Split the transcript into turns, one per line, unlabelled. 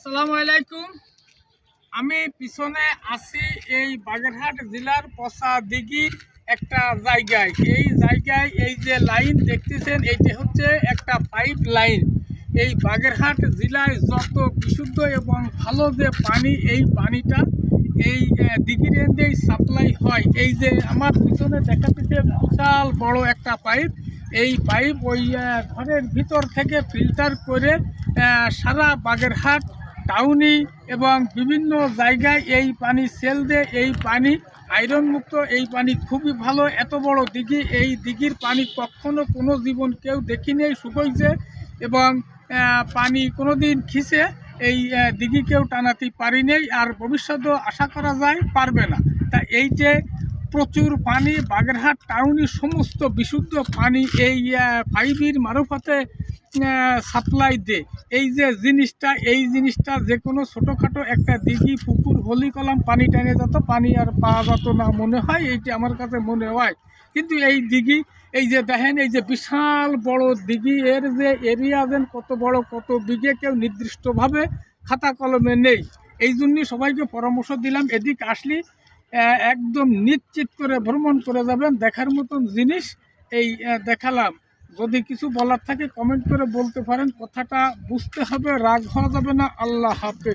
আসসালামু আলাইকুম। আমি পিছনে আছি এই বাগেরহাট জেলার পচা দিঘির একটা জায়গায়। এই জায়গায় এই যে লাইন দেখতেছেন, এইটা হচ্ছে একটা পাইপ লাইন। এই বাগেরহাট জেলায় যত বিশুদ্ধ এবং ভালো যে পানি, এই পানিটা এই দিঘির এন্ডেই সাপ্লাই হয়। এই যে আমার পিছনে দেখাতেছে বিশাল বড় একটা পাইপ। এই পাইপ ওই ঘরের ভিতর থেকে ফিল্টার করে সারা বাগেরহাট টাউনি এবং বিভিন্ন জায়গায় এই পানি সেল দেয়। এই পানি আয়রন মুক্ত, এই পানি খুবই ভালো। এত বড় দিঘি, এই দিঘির পানি কখনো কোনো জীবন কেউ দেখিনি শুকোইছে এবং পানি কোনো দিন খিসে এই দিঘি কেউ টানাতে পারি নেই, আর ভবিষ্যতেও আশা করা যায় পারবে না। তা এই যে প্রচুর পানি বাগেরহাট টাউনের সমস্ত বিশুদ্ধ পানি এই পাইপের মারফতে সাপ্লাই দে। এই যে জিনিসটা, এই জিনিসটা যে কোনো ছোটোখাটো একটা দিঘি পুকুর হলি কলাম পানি টানে যেত, পানি আর পাওয়া যেত না মনে হয়, এইটি আমার কাছে মনে হয়। কিন্তু এই দিঘি, এই যে দেখেন, এই যে বিশাল বড় দিঘি, এর যে এরিয়া যেন কত বড়, কত বিঘে, কেউ নির্দিষ্টভাবে খাতা কলমে নেই। এই জন্যই সবাইকে পরামর্শ দিলাম, এদিক আসলে একদম নিশ্চিত করে ভ্রমণ করে যাবেন। দেখার মতন জিনিস এই দেখালাম। যদি কিছু বলার থাকে কমেন্ট করে বলতে পারেন। কথাটা বুঝতে হবে, রাগ হওয়া যাবে না। আল্লাহ হাফেজ।